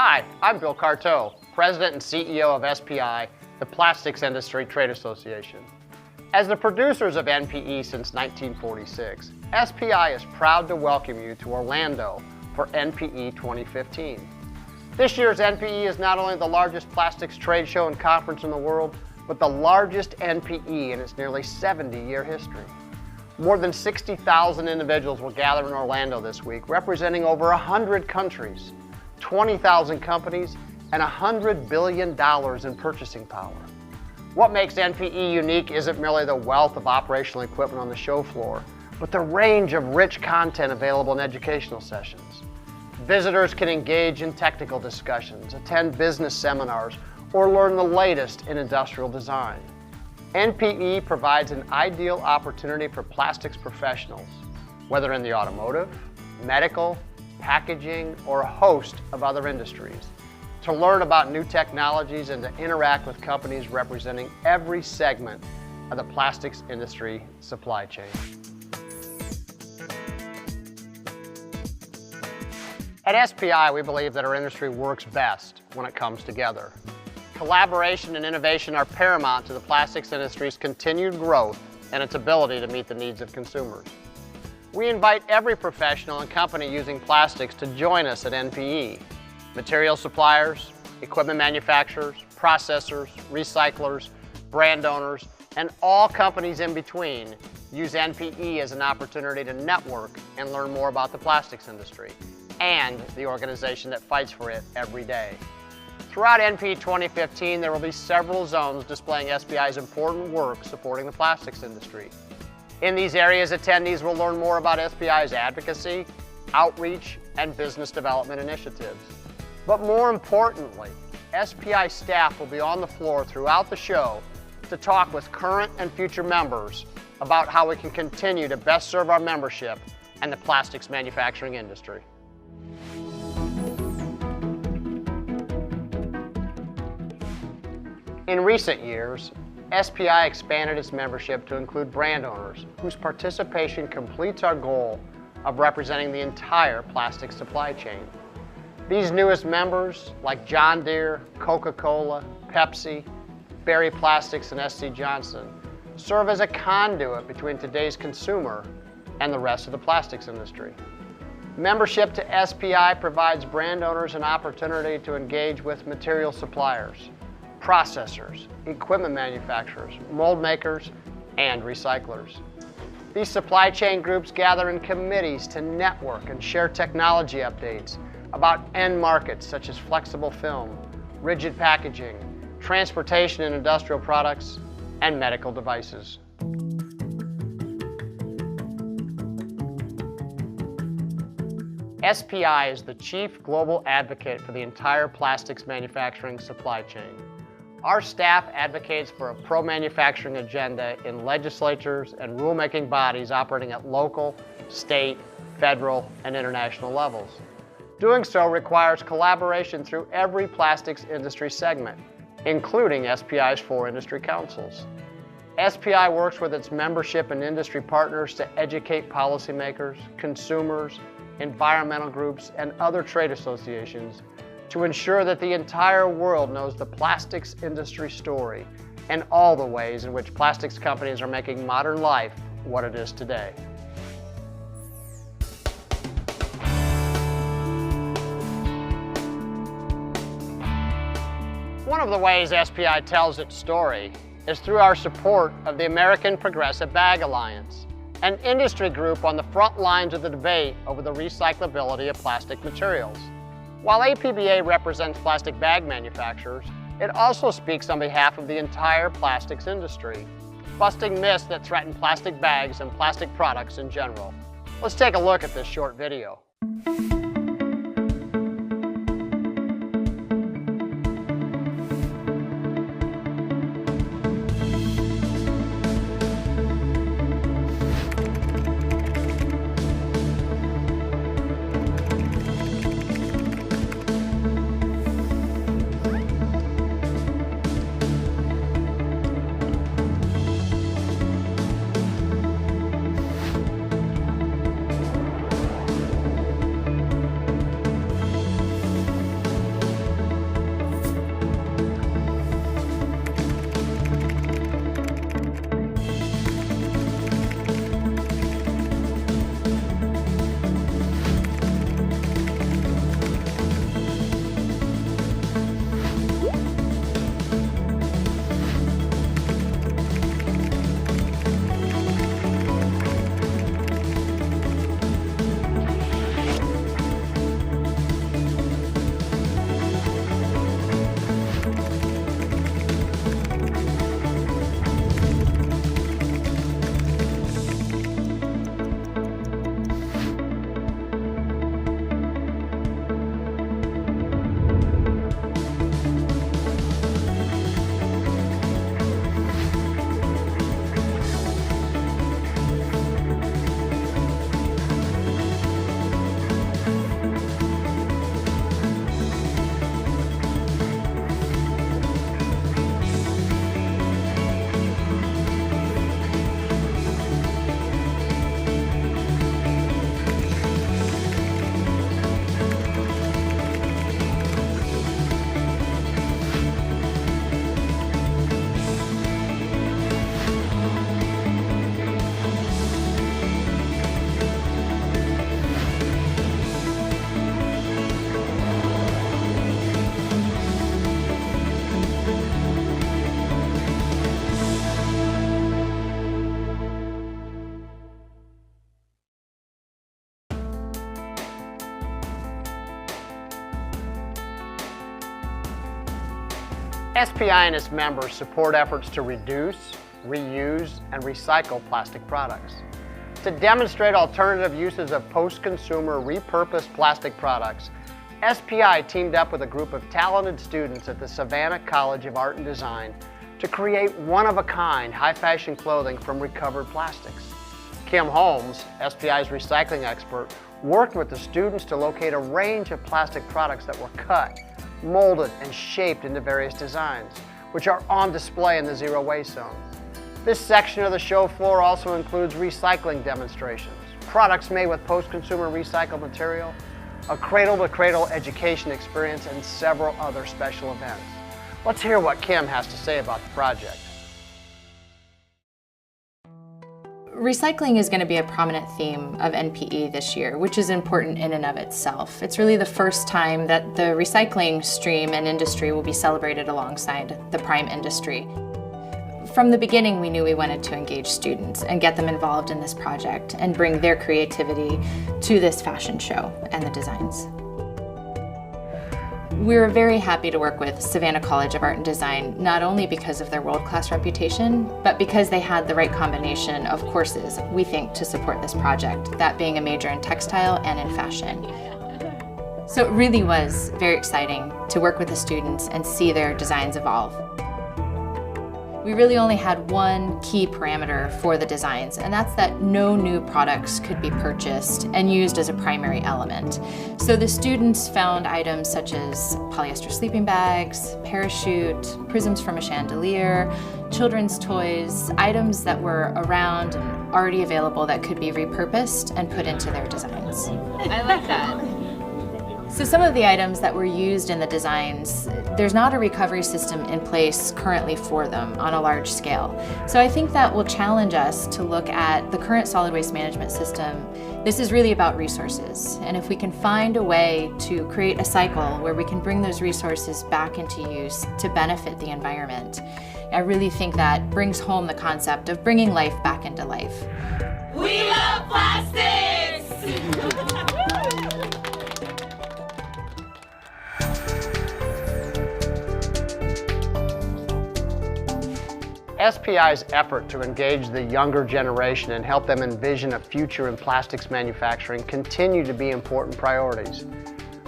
Hi, I'm Bill Carteau, President and CEO of SPI, the Plastics Industry Trade Association. As the producers of NPE since 1946, SPI is proud to welcome you to Orlando for NPE 2015. This year's NPE is not only the largest plastics trade show and conference in the world, but the largest NPE in its nearly 70-year history. More than 60,000 individuals will gather in Orlando this week, representing over 100 countries, 20,000 companies, and $100 billion in purchasing power. What makes NPE unique isn't merely the wealth of operational equipment on the show floor, but the range of rich content available in educational sessions. Visitors can engage in technical discussions, attend business seminars, or learn the latest in industrial design. NPE provides an ideal opportunity for plastics professionals, whether in the automotive, medical, packaging, or a host of other industries, to learn about new technologies and to interact with companies representing every segment of the plastics industry supply chain. At SPI, we believe that our industry works best when it comes together. Collaboration and innovation are paramount to the plastics industry's continued growth and its ability to meet the needs of consumers. We invite every professional and company using plastics to join us at NPE. Material suppliers, equipment manufacturers, processors, recyclers, brand owners, and all companies in between use NPE as an opportunity to network and learn more about the plastics industry and the organization that fights for it every day. Throughout NPE 2015, there will be several zones displaying SPI's important work supporting the plastics industry. In these areas, attendees will learn more about SPI's advocacy, outreach, and business development initiatives. But more importantly, SPI staff will be on the floor throughout the show to talk with current and future members about how we can continue to best serve our membership and the plastics manufacturing industry. In recent years, SPI expanded its membership to include brand owners whose participation completes our goal of representing the entire plastic supply chain. These newest members, like John Deere, Coca-Cola, Pepsi, Berry Plastics, and SC Johnson, serve as a conduit between today's consumer and the rest of the plastics industry. Membership to SPI provides brand owners an opportunity to engage with material suppliers, processors, equipment manufacturers, mold makers, and recyclers. These supply chain groups gather in committees to network and share technology updates about end markets such as flexible film, rigid packaging, transportation and industrial products, and medical devices. SPI is the chief global advocate for the entire plastics manufacturing supply chain. Our staff advocates for a pro-manufacturing agenda in legislatures and rulemaking bodies operating at local, state, federal, and international levels. Doing so requires collaboration through every plastics industry segment, including SPI's 4 industry councils. SPI works with its membership and industry partners to educate policymakers, consumers, environmental groups, and other trade associations to ensure that the entire world knows the plastics industry story and all the ways in which plastics companies are making modern life what it is today. One of the ways SPI tells its story is through our support of the American Progressive Bag Alliance, an industry group on the front lines of the debate over the recyclability of plastic materials. While APBA represents plastic bag manufacturers, it also speaks on behalf of the entire plastics industry, busting myths that threaten plastic bags and plastic products in general. Let's take a look at this short video. SPI and its members support efforts to reduce, reuse, and recycle plastic products. To demonstrate alternative uses of post-consumer repurposed plastic products, SPI teamed up with a group of talented students at the Savannah College of Art and Design to create one-of-a-kind high-fashion clothing from recovered plastics. Kim Holmes, SPI's recycling expert, worked with the students to locate a range of plastic products that were cut, molded, and shaped into various designs, which are on display in the Zero Waste Zone. This section of the show floor also includes recycling demonstrations, products made with post-consumer recycled material, a cradle-to-cradle education experience, and several other special events. Let's hear what Kim has to say about the project. Recycling is going to be a prominent theme of NPE this year, which is important in and of itself. It's really the first time that the recycling stream and industry will be celebrated alongside the prime industry. From the beginning, we knew we wanted to engage students and get them involved in this project and bring their creativity to this fashion show and the designs. We were very happy to work with Savannah College of Art and Design, not only because of their world-class reputation, but because they had the right combination of courses, we think, to support this project, that being a major in textile and in fashion. So it really was very exciting to work with the students and see their designs evolve. We really only had one key parameter for the designs, and that's that no new products could be purchased and used as a primary element. So the students found items such as polyester sleeping bags, parachute, prisms from a chandelier, children's toys, items that were around and already available that could be repurposed and put into their designs. I like that. So some of the items that were used in the designs, there's not a recovery system in place currently for them on a large scale. So I think that will challenge us to look at the current solid waste management system. This is really about resources. And if we can find a way to create a cycle where we can bring those resources back into use to benefit the environment, I really think that brings home the concept of bringing life back into life. We love plastics! SPI's effort to engage the younger generation and help them envision a future in plastics manufacturing continue to be important priorities.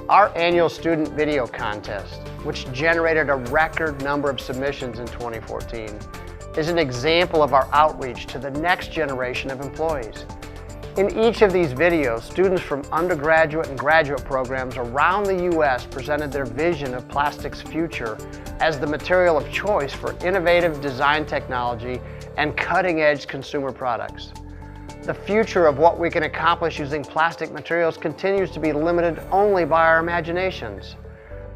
Our annual student video contest, which generated a record number of submissions in 2014, is an example of our outreach to the next generation of employees. In each of these videos, students from undergraduate and graduate programs around the U.S. presented their vision of plastics' future as the material of choice for innovative design technology and cutting-edge consumer products. The future of what we can accomplish using plastic materials continues to be limited only by our imaginations.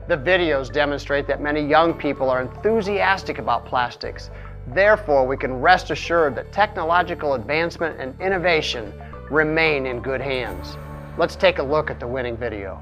The videos demonstrate that many young people are enthusiastic about plastics. Therefore, we can rest assured that technological advancement and innovation remain in good hands. Let's take a look at the winning video.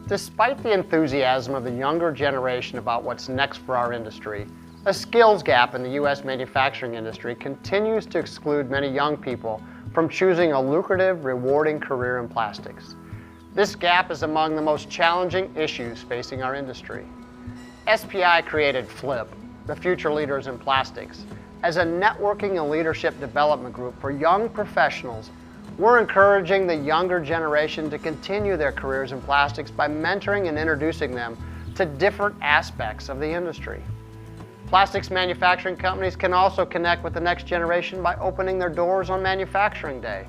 Despite the enthusiasm of the younger generation about what's next for our industry, a skills gap in the U.S. manufacturing industry continues to exclude many young people from choosing a lucrative, rewarding career in plastics. This gap is among the most challenging issues facing our industry. SPI created FLIP, the Future Leaders in Plastics, as a networking and leadership development group for young professionals. We're encouraging the younger generation to continue their careers in plastics by mentoring and introducing them to different aspects of the industry. Plastics manufacturing companies can also connect with the next generation by opening their doors on Manufacturing Day,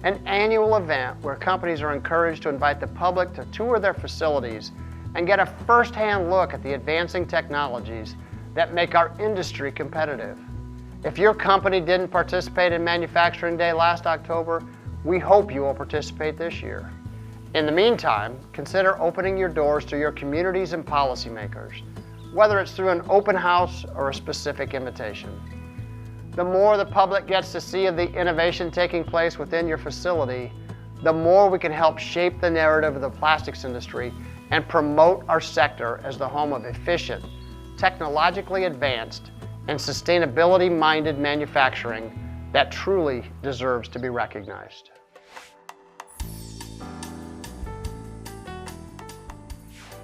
an annual event where companies are encouraged to invite the public to tour their facilities and get a first-hand look at the advancing technologies that make our industry competitive. If your company didn't participate in Manufacturing Day last October, we hope you will participate this year. In the meantime, consider opening your doors to your communities and policymakers, whether it's through an open house or a specific invitation. The more the public gets to see of the innovation taking place within your facility, the more we can help shape the narrative of the plastics industry and promote our sector as the home of efficient, technologically advanced, and sustainability-minded manufacturing that truly deserves to be recognized.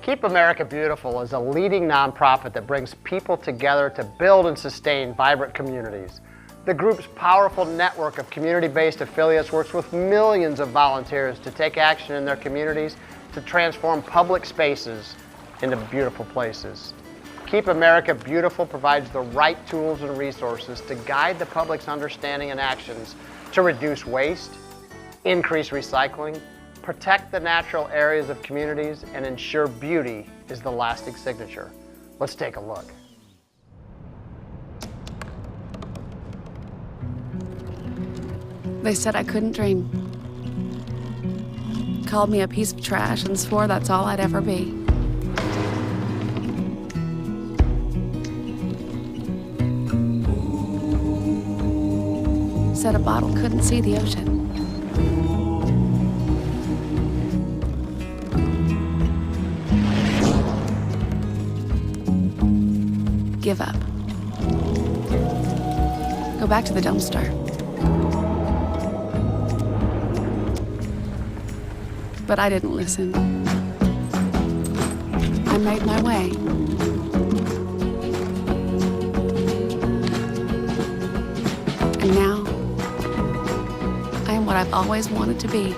Keep America Beautiful is a leading nonprofit that brings people together to build and sustain vibrant communities. The group's powerful network of community-based affiliates works with millions of volunteers to take action in their communities to transform public spaces into beautiful places. Keep America Beautiful provides the right tools and resources to guide the public's understanding and actions to reduce waste, increase recycling, protect the natural areas of communities, and ensure beauty is the lasting signature. Let's take a look. They said I couldn't dream. Called me a piece of trash and swore that's all I'd ever be. Said a bottle couldn't see the ocean. Give up. Go back to the dumpster. But I didn't listen. I made my way. And now, I am what I've always wanted to be.